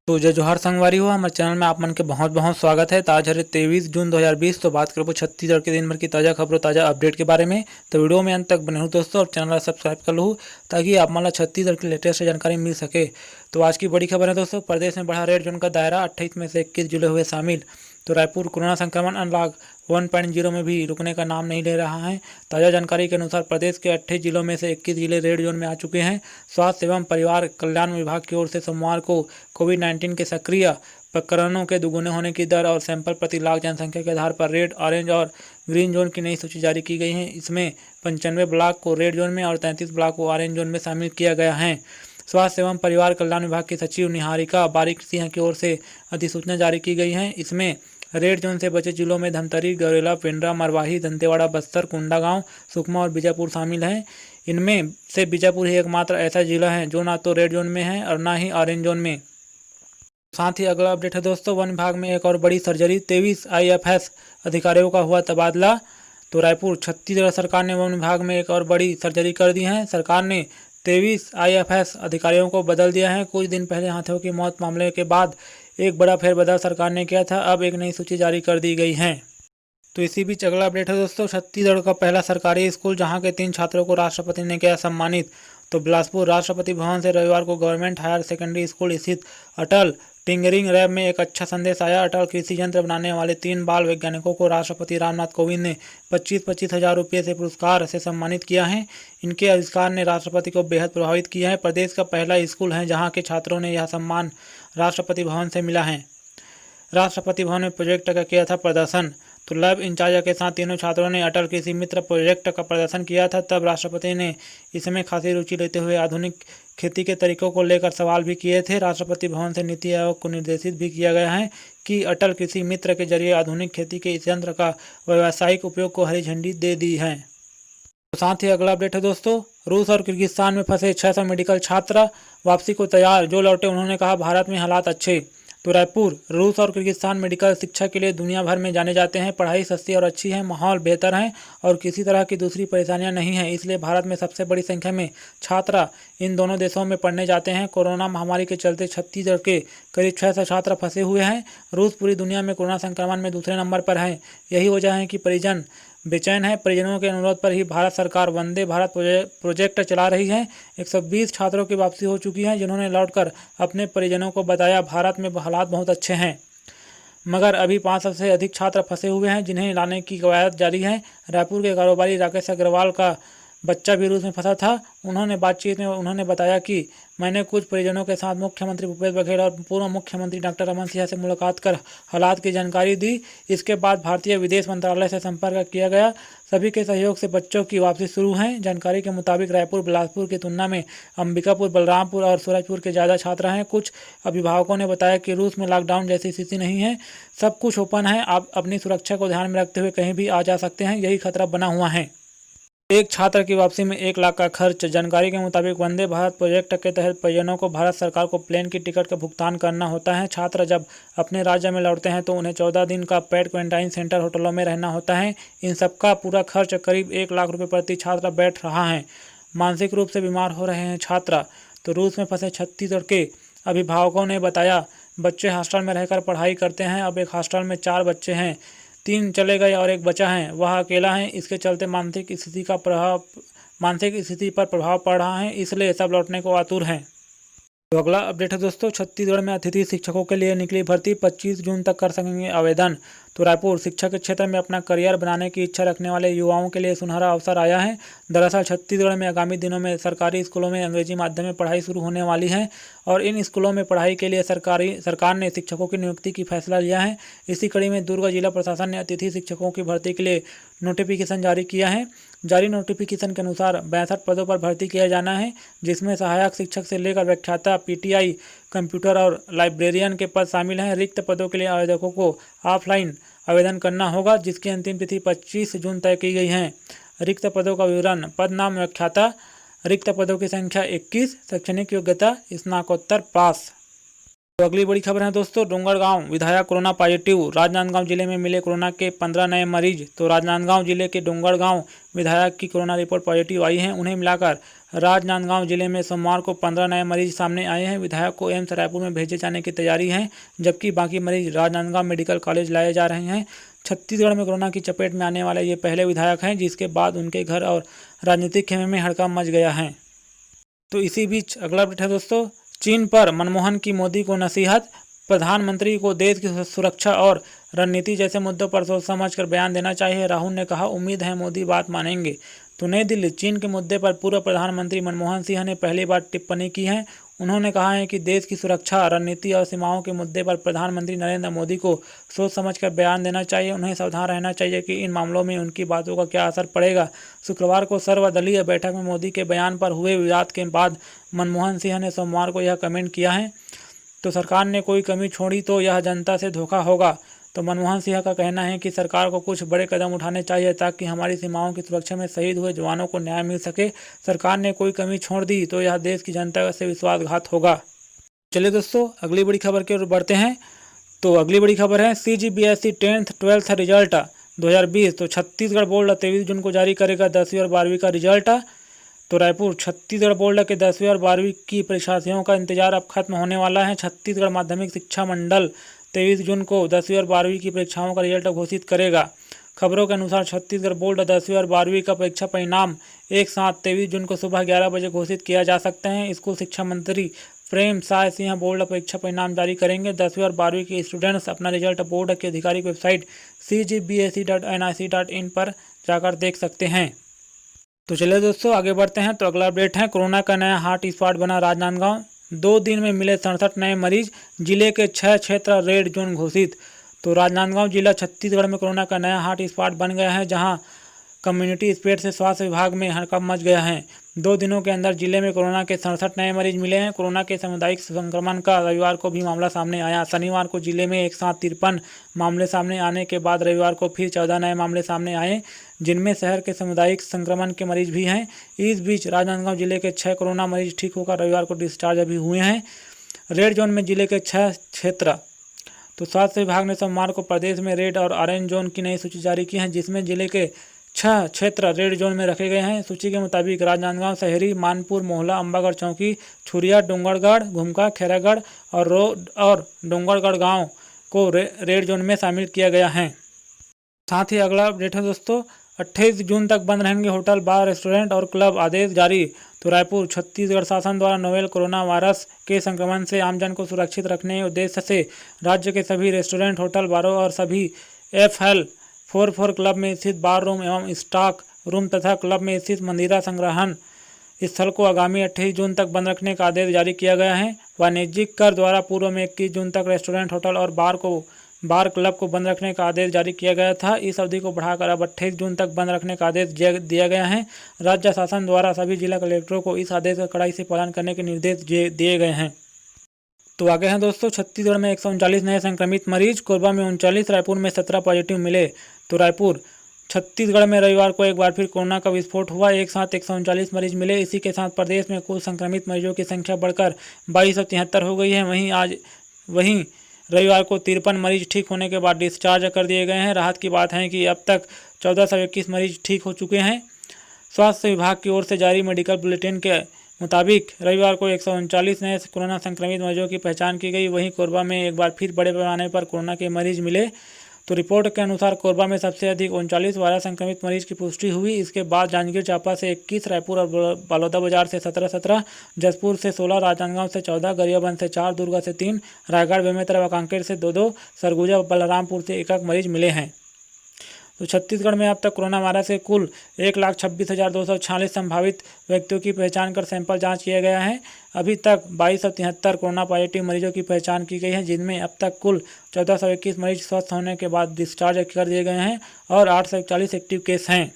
तो जय जोहार संगवारी हो हमारे चैनल में आप मन के बहुत बहुत स्वागत है। तो आज है 23 जून 2020। तो बात करो छत्तीसगढ़ के दिन भर की ताज़ा खबरों ताज़ा अपडेट के बारे में। तो वीडियो में अंत तक बने हो दोस्तों और चैनल सब्सक्राइब कर लो ताकि आप मान छत्तीसगढ़ की लेटेस्ट जानकारी मिल सके। तो आज की बड़ी खबर है दोस्तों, प्रदेश में बढ़ा रेड जोन का दायरा, 28 में से 21 जिले हुए शामिल। तो रायपुर कोरोना संक्रमण अनलॉक 1.0 में भी रुकने का नाम नहीं ले रहा है। ताज़ा जानकारी के अनुसार प्रदेश के 28 जिलों में से 21 जिले रेड जोन में आ चुके हैं। स्वास्थ्य एवं परिवार कल्याण विभाग की ओर से सोमवार को कोविड-19 के सक्रिय प्रकरणों के दुगुने होने की दर और सैंपल प्रति लाख जनसंख्या के आधार पर रेड, ऑरेंज और ग्रीन जोन की नई सूची जारी की गई है। इसमें 95 ब्लॉक को रेड जोन में और 33 ब्लॉक को ऑरेंज जोन में शामिल किया गया है। स्वास्थ्य एवं परिवार कल्याण विभाग की सचिव निहारिका बारिक सिंह की ओर से अधिसूचना जारी की गई है। इसमें रेड जोन से बचे जिलों में धमतरी, गौरेला, पेंड्रा, मरवाही, दंतेवाड़ा, बस्तर, कोंडागांव, सुकमा और बीजापुर शामिल हैं। इनमें से बीजापुर ही एकमात्र ऐसा जिला है जो ना तो रेड जोन में है और ना ही ऑरेंज जोन में। साथ ही अगला अपडेट है दोस्तों, वन विभाग में एक और बड़ी सर्जरी, 23 IFS अधिकारियों का हुआ तबादला। तो रायपुर छत्तीसगढ़ सरकार ने वन विभाग में एक और बड़ी सर्जरी कर दी है। सरकार ने 23 IFS अधिकारियों को बदल दिया है। कुछ दिन पहले हाथियों की मौत मामले के बाद एक बड़ा फेरबदल सरकार ने किया था। अब एक नई सूची जारी कर दी गई है। तो इसी बीच अगला अपडेट है दोस्तों, छत्तीसगढ़ का पहला सरकारी स्कूल जहां के 3 छात्रों को राष्ट्रपति ने किया सम्मानित। तो बिलासपुर राष्ट्रपति भवन से रविवार को गवर्नमेंट हायर सेकेंडरी स्कूल स्थित अटल टिंकरिंग लैब में एक अच्छा संदेश आया। अटल कृषि यंत्र बनाने वाले 3 बाल वैज्ञानिकों को राष्ट्रपति रामनाथ कोविंद ने 25-25 हज़ार रुपये से पुरस्कार से सम्मानित किया है। इनके आविष्कार ने राष्ट्रपति को बेहद प्रभावित किया है। प्रदेश का पहला स्कूल है जहाँ के छात्रों ने यह सम्मान राष्ट्रपति भवन से मिला है। राष्ट्रपति भवन में प्रोजेक्ट का किया था प्रदर्शन। तो लैब इंचार्ज के साथ तीनों छात्रों ने अटल कृषि मित्र प्रोजेक्ट का प्रदर्शन किया था। तब राष्ट्रपति ने इसमें खासी रुचि लेते हुए आधुनिक खेती के तरीकों को लेकर सवाल भी किए थे। राष्ट्रपति भवन से नीति आयोग को निर्देशित भी किया गया है कि अटल कृषि मित्र के जरिए आधुनिक खेती के इस यंत्र का व्यावसायिक उपयोग को हरी झंडी दे दी है। तो साथ ही अगला अपडेट है दोस्तों, रूस और किर्गिस्तान में फंसे 600 मेडिकल छात्र वापसी को तैयार। जो लौटे उन्होंने कहा भारत में हालात अच्छे। तो रायपुर, रूस और किर्गिस्तान मेडिकल शिक्षा के लिए दुनिया भर में जाने जाते हैं। पढ़ाई सस्ती और अच्छी है, माहौल बेहतर है और किसी तरह की दूसरी परेशानियां नहीं हैं। इसलिए भारत में सबसे बड़ी संख्या में छात्र इन दोनों देशों में पढ़ने जाते हैं। कोरोना महामारी के चलते छत्तीसगढ़ के करीब 600 छात्र फंसे हुए हैं। रूस पूरी दुनिया में कोरोना संक्रमण में दूसरे नंबर पर है। यही वजह है कि परिजन बेचैन है। परिजनों के अनुरोध पर ही भारत सरकार वंदे भारत प्रोजेक्ट चला रही है। 120 छात्रों की वापसी हो चुकी है जिन्होंने लौटकर अपने परिजनों को बताया भारत में हालात बहुत अच्छे हैं। मगर अभी 500 से अधिक छात्र फंसे हुए हैं जिन्हें लाने की कवायद जारी है। रायपुर के कारोबारी राकेश अग्रवाल का बच्चा भी रूस में फंसा था। उन्होंने बातचीत में उन्होंने बताया कि मैंने कुछ परिजनों के साथ मुख्यमंत्री भूपेश बघेल और पूर्व मुख्यमंत्री डॉक्टर रमन सिंह से मुलाकात कर हालात की जानकारी दी। इसके बाद भारतीय विदेश मंत्रालय से संपर्क किया गया। सभी के सहयोग से बच्चों की वापसी शुरू है। जानकारी के मुताबिक रायपुर, बिलासपुर की तुलना में अंबिकापुर, बलरामपुर और सूरजपुर के ज़्यादा छात्र हैं। कुछ अभिभावकों ने बताया कि रूस में लॉकडाउन जैसी स्थिति नहीं है, सब कुछ ओपन है। आप अपनी सुरक्षा को ध्यान में रखते हुए कहीं भी आ जा सकते हैं, यही खतरा बना हुआ है। एक छात्र की वापसी में 1 लाख का खर्च। जानकारी के मुताबिक वंदे भारत प्रोजेक्ट के तहत परिजनों को भारत सरकार को प्लेन की टिकट का भुगतान करना होता है। छात्र जब अपने राज्य में लौटते हैं तो उन्हें 14 दिन का पेड क्वारंटाइन सेंटर होटलों में रहना होता है। इन सबका पूरा खर्च करीब 1 लाख रुपये प्रति छात्र बैठ रहा है। मानसिक रूप से बीमार हो रहे हैं छात्र। तो रूस में फंसे छत्तीसगढ़ के अभिभावकों ने बताया बच्चे हॉस्टल में रहकर पढ़ाई करते हैं। अब एक हॉस्टल में 4 बच्चे हैं, 3 चले गए और 1 बचा है, वह अकेला है। इसके चलते मानसिक स्थिति पर प्रभाव पड़ रहा है, इसलिए सब लौटने को आतुर हैं। तो अगला अपडेट है दोस्तों, छत्तीसगढ़ में अतिथि शिक्षकों के लिए निकली भर्ती, 25 जून तक कर सकेंगे आवेदन। तो रायपुर, शिक्षा के क्षेत्र में अपना करियर बनाने की इच्छा रखने वाले युवाओं के लिए सुनहरा अवसर आया है। दरअसल छत्तीसगढ़ में आगामी दिनों में सरकारी स्कूलों में अंग्रेजी माध्यम में पढ़ाई शुरू होने वाली है और इन स्कूलों में पढ़ाई के लिए सरकार ने शिक्षकों की नियुक्ति की फैसला लिया है। इसी कड़ी में दुर्ग जिला प्रशासन ने अतिथि शिक्षकों की भर्ती के लिए नोटिफिकेशन जारी किया है। जारी नोटिफिकेशन के अनुसार 62 पदों पर भर्ती किया जाना है, जिसमें सहायक शिक्षक से लेकर व्याख्याता, PTI, कंप्यूटर और लाइब्रेरियन के पद शामिल हैं। रिक्त पदों के लिए आवेदकों को ऑफलाइन आवेदन करना होगा, जिसकी अंतिम तिथि 25 जून तय की गई है। रिक्त पदों का विवरण, पद नाम, व्याख्याता। रिक्त पदों की संख्या 21। शैक्षणिक योग्यता स्नातकोत्तर पास। तो अगली बड़ी खबर है दोस्तों, डोंगरगांव विधायक कोरोना पॉजिटिव। राजनांदगांव जिले में मिले कोरोना के 15 नए मरीज। तो राजनांदगांव जिले के डोंगरगांव विधायक की कोरोना रिपोर्ट पॉजिटिव आई है। उन्हें मिलाकर राजनांदगांव जिले में सोमवार को 15 नए मरीज सामने आए हैं। विधायक को एम्स रायपुर में भेजे जाने की तैयारी है, जबकि बाकी मरीज राजनांदगांव मेडिकल कॉलेज लाए जा रहे हैं। छत्तीसगढ़ में कोरोना की चपेट में आने वाले ये पहले विधायक हैं, जिसके बाद उनके घर और राजनीतिक खेमे में हड़कंप मच गया है। तो इसी बीच अगला अपडेट है दोस्तों, चीन पर मनमोहन की मोदी को नसीहत। प्रधानमंत्री को देश की सुरक्षा और रणनीति जैसे मुद्दों पर सोच समझ कर बयान देना चाहिए, राहुल ने कहा। उम्मीद है मोदी बात मानेंगे। तो नई दिल्ली, चीन के मुद्दे पर पूर्व प्रधानमंत्री मनमोहन सिंह ने पहली बार टिप्पणी की है। उन्होंने कहा है कि देश की सुरक्षा, रणनीति और सीमाओं के मुद्दे पर प्रधानमंत्री नरेंद्र मोदी को सोच समझकर बयान देना चाहिए। उन्हें सावधान रहना चाहिए कि इन मामलों में उनकी बातों का क्या असर पड़ेगा। शुक्रवार को सर्वदलीय बैठक में मोदी के बयान पर हुए विवाद के बाद मनमोहन सिंह ने सोमवार को यह कमेंट किया है। तो सरकार ने कोई कमी छोड़ी तो यह जनता से धोखा होगा। तो मनमोहन सिंह का कहना है कि सरकार को कुछ बड़े कदम उठाने चाहिए ताकि हमारी सीमाओं की सुरक्षा में शहीद हुए जवानों को न्याय मिल सके। सरकार ने कोई कमी छोड़ दी तो यह देश की जनता से विश्वासघात होगा। चलिए दोस्तों, अगली बड़ी खबर की ओर बढ़ते हैं। तो अगली बड़ी खबर है, CGBSE 10th 12th रिजल्ट 2020। तो छत्तीसगढ़ बोर्ड 23 जून को जारी करेगा 10वीं और 12वीं का रिजल्ट। तो रायपुर, छत्तीसगढ़ बोर्ड के 10वीं और 12वीं की परीक्षार्थियों का इंतजार अब खत्म होने वाला है। छत्तीसगढ़ माध्यमिक शिक्षा मंडल 23 जून को 10वीं और 12वीं की परीक्षाओं का रिजल्ट घोषित करेगा। खबरों के अनुसार छत्तीसगढ़ बोर्ड 10वीं और 12वीं का परीक्षा परिणाम एक साथ 23 जून को सुबह 11 बजे घोषित किया जा सकते हैं। स्कूल शिक्षा मंत्री प्रेमसाय सिंह बोर्ड परीक्षा परिणाम जारी करेंगे। 10वीं और 12वीं के स्टूडेंट्स अपना रिजल्ट बोर्ड की आधिकारिक वेबसाइट cgbse.nic.in पर जाकर देख सकते हैं। तो चलिए दोस्तों, आगे बढ़ते हैं। तो अगला अपडेट है, कोरोना का नया हॉट स्पॉट बना राजनांदगांव। 2 दिन में मिले 67 नए मरीज, जिले के 6 क्षेत्र रेड जोन घोषित। तो राजनांदगांव जिला छत्तीसगढ़ में कोरोना का नया हॉट स्पॉट बन गया है, जहां कम्युनिटी स्प्रेड से स्वास्थ्य विभाग में हड़कंप मच गया है। 2 दिनों के अंदर जिले में कोरोना के 67 नए मरीज मिले हैं। कोरोना के सामुदायिक संक्रमण का रविवार को भी मामला सामने आया। शनिवार को जिले में एक साथ 53 मामले सामने आने के बाद रविवार को फिर 14 नए मामले सामने आए, जिनमें शहर के सामुदायिक संक्रमण के मरीज भी हैं। इस बीच राजनांदगांव जिले के 6 कोरोना मरीज ठीक होकर रविवार को डिस्चार्ज अभी हुए हैं। रेड जोन में जिले के 6 क्षेत्र। तो स्वास्थ्य विभाग ने सोमवार को प्रदेश में रेड और ऑरेंज जोन की नई सूची जारी की है, जिसमें जिले के 6 क्षेत्र रेड जोन में रखे गए हैं। सूची के मुताबिक राजनांदगांव शहरी, मानपुर, मोहला, अंबागढ़ चौकी, छुरिया, डोंगरगढ़, घुमका, खैरागढ़ और डोंगरगढ़ गांव को रेड जोन में शामिल किया गया है। साथ ही अगला अपडेट है दोस्तों, 28 जून तक बंद रहेंगे होटल, बार, रेस्टोरेंट और क्लब, आदेश जारी। तो रायपुर, छत्तीसगढ़ शासन द्वारा नोवेल कोरोना वायरस के संक्रमण से आमजन को सुरक्षित रखने के उद्देश्य से राज्य के सभी रेस्टोरेंट, होटल, बारों और सभी FL44 क्लब में स्थित बार रूम एवं स्टॉक रूम तथा क्लब में स्थित मंदिरा संग्रहण स्थल को आगामी 28 जून तक बंद रखने का आदेश जारी किया गया है। वाणिज्यिक कर द्वारा पूर्व में 21 जून तक रेस्टोरेंट, होटल और बार क्लब को बंद रखने का आदेश जारी किया गया था। इस अवधि को बढ़ाकर अब 28 जून तक बंद रखने का आदेश दिया गया है। राज्य शासन द्वारा सभी जिला कलेक्टरों को इस आदेश का कड़ाई से पालन करने के निर्देश दिए गए हैं। तो आगे हैं दोस्तों, छत्तीसगढ़ में 139 नए संक्रमित मरीज, कोरबा में 39, रायपुर में 17 पॉजिटिव मिले। तो रायपुर, छत्तीसगढ़ में रविवार को एक बार फिर कोरोना का विस्फोट हुआ। एक साथ 139 मरीज मिले। इसी के साथ प्रदेश में कुल संक्रमित मरीजों की संख्या बढ़कर 2273 हो गई है। वहीं रविवार को 53 मरीज ठीक होने के बाद डिस्चार्ज कर दिए गए हैं। राहत की बात है कि अब तक 1421 मरीज ठीक हो चुके हैं। स्वास्थ्य विभाग की ओर से जारी मेडिकल बुलेटिन के मुताबिक रविवार को 139 नए कोरोना संक्रमित मरीजों की पहचान की गई। वहीं कोरबा में एक बार फिर बड़े पैमाने पर कोरोना के मरीज मिले। तो रिपोर्ट के अनुसार कोरबा में सबसे अधिक 39 वायरस संक्रमित मरीज की पुष्टि हुई। इसके बाद जांजगीर चांपा से 21, रायपुर और बलौदाबाजार से 17, जसपुर से 16, राजनांदगांव से 14, गरियाबंद से 4, दुर्गा से 3, रायगढ़, बेमेतरा व कांकेर से 2, सरगुजा व बलरामपुर से 1 मरीज मिले हैं। तो छत्तीसगढ़ में अब तक कोरोना वायरस के कुल 1,26,246 संभावित व्यक्तियों की पहचान कर सैंपल जांच किया गया है। अभी तक 2273 कोरोना पॉजिटिव मरीजों की पहचान की गई है, जिनमें अब तक कुल 1421 मरीज स्वस्थ होने के बाद डिस्चार्ज कर दिए गए हैं और 841 एक्टिव केस हैं।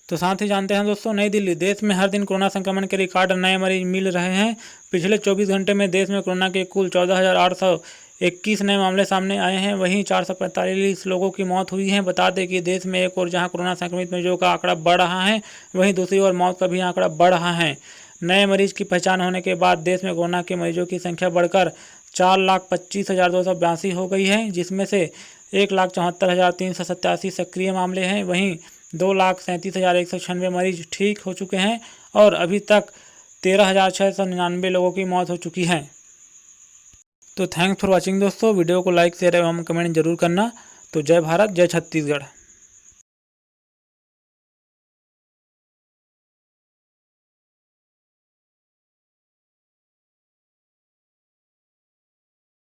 तो साथ ही जानते हैं दोस्तों, नई दिल्ली, देश में हर दिन कोरोना संक्रमण के रिकॉर्ड नए मरीज मिल रहे हैं। पिछले 24 घंटे में देश में कोरोना के कुल 14,821 नए मामले सामने आए हैं। वहीं 445 लोगों की मौत हुई है। बता दें कि देश में एक और जहां कोरोना संक्रमित मरीजों का आंकड़ा बढ़ रहा है, वहीं दूसरी ओर मौत का भी आंकड़ा बढ़ रहा है। नए मरीज की पहचान होने के बाद देश में कोरोना के मरीजों की संख्या बढ़कर 4,25,282 हो गई है, जिसमें से 1,74,387 सक्रिय मामले हैं। वहीं 2,37,196 मरीज ठीक हो चुके हैं और अभी तक 13,699 लोगों की मौत हो चुकी है। तो थैंक्स फॉर वॉचिंग दोस्तों। वीडियो को लाइक शेयर एवं कमेंट जरूर करना। तो जय भारत, जय छत्तीसगढ़।